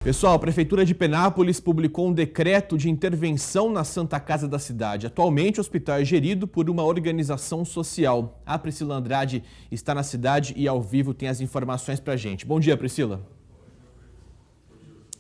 Pessoal, a Prefeitura de Penápolis publicou um decreto de intervenção na Santa Casa da cidade. Atualmente, o hospital é gerido por uma organização social. A Priscila Andrade está na cidade e ao vivo tem as informações pra gente. Bom dia, Priscila.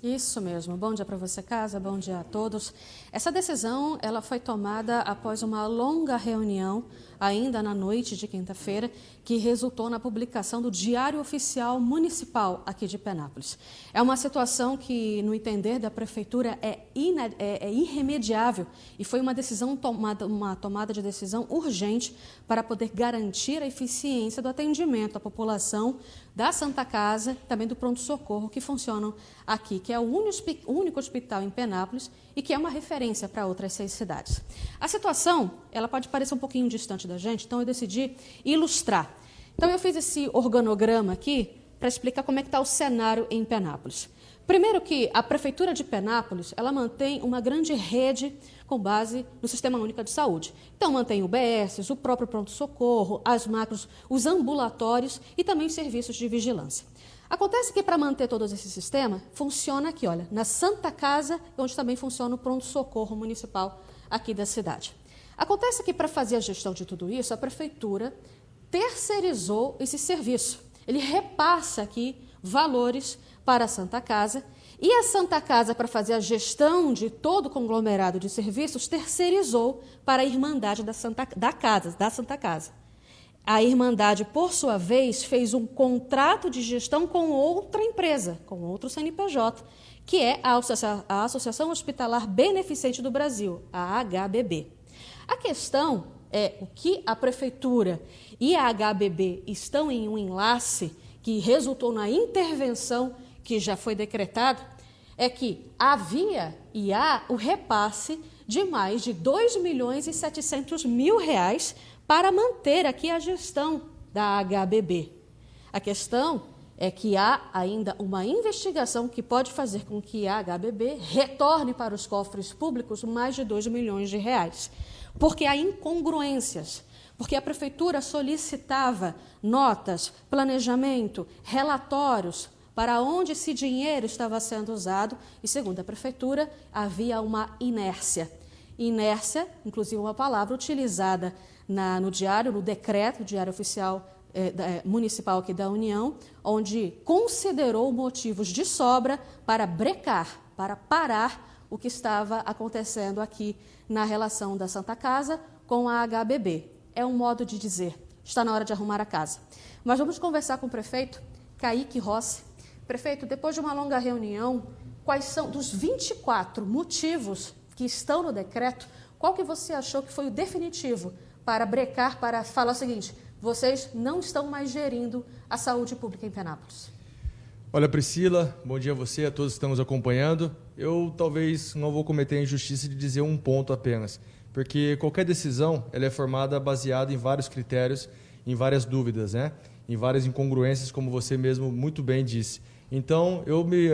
Isso mesmo. Bom dia para você, Casa. Bom dia a todos. Essa decisão ela foi tomada após uma longa reunião, ainda na noite de quinta-feira, que resultou na publicação do Diário Oficial Municipal aqui de Penápolis. É uma situação que, no entender da Prefeitura, é irremediável e foi uma tomada de decisão urgente para poder garantir a eficiência do atendimento à população da Santa Casa, também do pronto-socorro que funcionam aqui, que é o único hospital em Penápolis e que é uma referência para outras 6 cidades. A situação, ela pode parecer um pouquinho distante da gente, então eu decidi ilustrar. Então eu fiz esse organograma aqui para explicar como é que está o cenário em Penápolis. Primeiro que a Prefeitura de Penápolis, ela mantém uma grande rede com base no Sistema Único de Saúde. Então, mantém o UBS, o próprio pronto-socorro, as macros, os ambulatórios e também os serviços de vigilância. Acontece que para manter todo esse sistema, funciona aqui, olha, na Santa Casa, onde também funciona o pronto-socorro municipal aqui da cidade. Acontece que para fazer a gestão de tudo isso, a Prefeitura terceirizou esse serviço. Ele repassa aqui valores para a Santa Casa e a Santa Casa, para fazer a gestão de todo o conglomerado de serviços, terceirizou para a Irmandade da Santa Casa. A Irmandade, por sua vez, fez um contrato de gestão com outra empresa, com outro CNPJ, que é a Associação Hospitalar Beneficente do Brasil, a HBB. A questão é o que a Prefeitura e a HBB estão em um enlace que resultou na intervenção que já foi decretado, é que havia e há o repasse de mais de R$ 2.700.000 para manter aqui a gestão da HBB. A questão é que há ainda uma investigação que pode fazer com que a HBB retorne para os cofres públicos mais de R$ 2 milhões, porque há incongruências. Porque a Prefeitura solicitava notas, planejamento, relatórios para onde esse dinheiro estava sendo usado e, segundo a Prefeitura, havia uma inércia. Inércia, inclusive uma palavra utilizada no diário, no decreto, Diário Oficial Municipal aqui da União, onde considerou motivos de sobra para brecar, para parar o que estava acontecendo aqui na relação da Santa Casa com a HBB. É um modo de dizer, está na hora de arrumar a casa. Mas vamos conversar com o prefeito Kaique Rossi. Prefeito, depois de uma longa reunião, quais são, dos 24 motivos que estão no decreto, qual que você achou que foi o definitivo para brecar, para falar o seguinte, vocês não estão mais gerindo a saúde pública em Penápolis? Olha, Priscila, bom dia a você, a todos que estão nos acompanhando. Eu talvez não vou cometer a injustiça de dizer um ponto apenas, porque qualquer decisão ela é formada baseada em vários critérios, em várias dúvidas, né? Em várias incongruências, como você mesmo muito bem disse. Então, eu me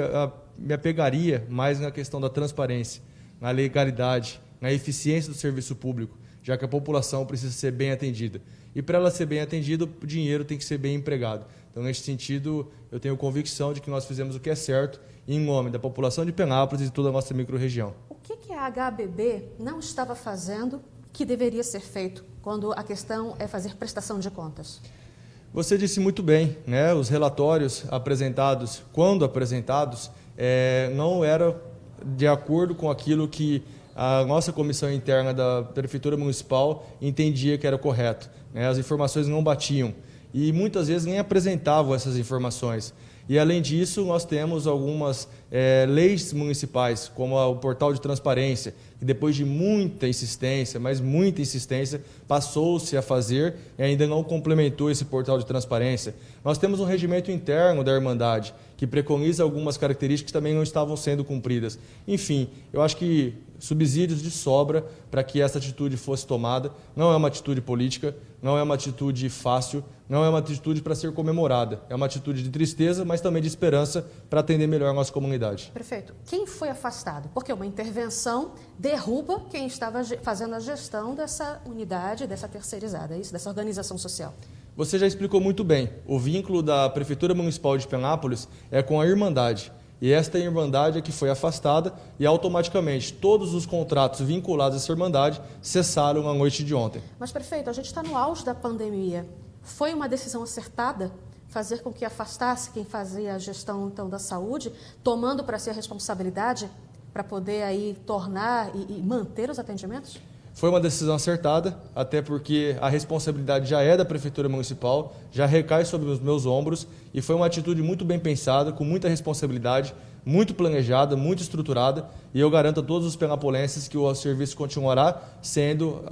apegaria mais na questão da transparência, na legalidade, na eficiência do serviço público, já que a população precisa ser bem atendida. E para ela ser bem atendida, o dinheiro tem que ser bem empregado. Então, nesse sentido, eu tenho convicção de que nós fizemos o que é certo em nome da população de Penápolis e de toda a nossa microrregião. O que a HBB não estava fazendo que deveria ser feito quando a questão é fazer prestação de contas? Você disse muito bem, né? Os relatórios apresentados, quando apresentados, não eram de acordo com aquilo que a nossa comissão interna da Prefeitura Municipal entendia que era correto, né? As informações não batiam e muitas vezes nem apresentavam essas informações. E, além disso, nós temos algumas leis municipais, como o portal de transparência, que depois de muita insistência, mas muita insistência, passou-se a fazer e ainda não complementou esse portal de transparência. Nós temos um regimento interno da Irmandade, que preconiza algumas características que também não estavam sendo cumpridas. Enfim, eu acho que subsídios de sobra para que essa atitude fosse tomada. Não é uma atitude política, não é uma atitude fácil, não é uma atitude para ser comemorada. É uma atitude de tristeza, mas também de esperança para atender melhor a nossa comunidade. Prefeito, quem foi afastado? Porque uma intervenção derruba quem estava fazendo a gestão dessa unidade, dessa terceirizada, dessa organização social. Você já explicou muito bem. O vínculo da Prefeitura Municipal de Penápolis é com a Irmandade. E esta Irmandade é que foi afastada e automaticamente todos os contratos vinculados a essa Irmandade cessaram na noite de ontem. Mas, prefeito, a gente está no auge da pandemia. Foi uma decisão acertada fazer com que afastasse quem fazia a gestão então da saúde, tomando para si a responsabilidade para poder aí tornar e manter os atendimentos? Foi uma decisão acertada, até porque a responsabilidade já é da Prefeitura Municipal, já recai sobre os meus ombros e foi uma atitude muito bem pensada, com muita responsabilidade, muito planejada, muito estruturada e eu garanto a todos os penapolenses que o serviço continuará sendo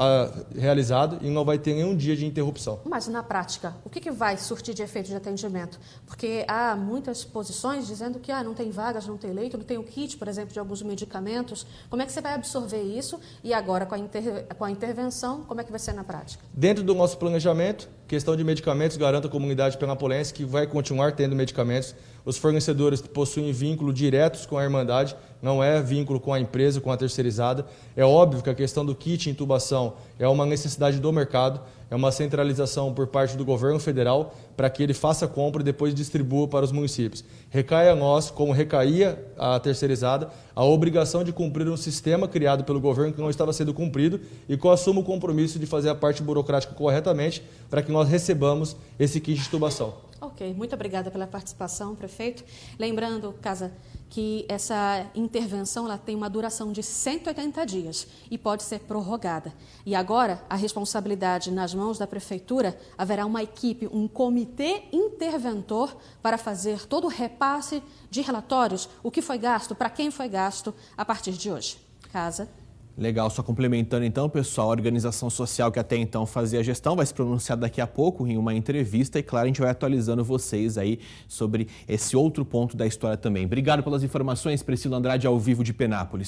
realizado e não vai ter nenhum dia de interrupção. Mas na prática, o que vai surtir de efeito de atendimento? Porque há muitas posições dizendo que não tem vagas, não tem leito, não tem o kit, por exemplo, de alguns medicamentos. Como é que você vai absorver isso e agora com a intervenção, como é que vai ser na prática? Dentro do nosso planejamento, questão de medicamentos, garanto à comunidade penapolense que vai continuar tendo medicamentos. Os fornecedores possuem vínculo diretos com a Irmandade, não é vínculo com a empresa, com a terceirizada. É óbvio que a questão do kit intubação é uma necessidade do mercado, é uma centralização por parte do governo federal para que ele faça a compra e depois distribua para os municípios. Recai a nós, como recaía a terceirizada, a obrigação de cumprir um sistema criado pelo governo que não estava sendo cumprido e que eu assumo o compromisso de fazer a parte burocrática corretamente para que nós recebamos esse kit de intubação. Ok, muito obrigada pela participação, prefeito. Lembrando, Casa, que essa intervenção ela tem uma duração de 180 dias e pode ser prorrogada. E agora, a responsabilidade nas mãos da Prefeitura, haverá uma equipe, um comitê interventor para fazer todo o repasse de relatórios, o que foi gasto, para quem foi gasto, a partir de hoje. Casa. Legal, só complementando então, pessoal, a organização social que até então fazia a gestão vai se pronunciar daqui a pouco em uma entrevista e, claro, a gente vai atualizando vocês aí sobre esse outro ponto da história também. Obrigado pelas informações, Priscila Andrade, ao vivo de Penápolis.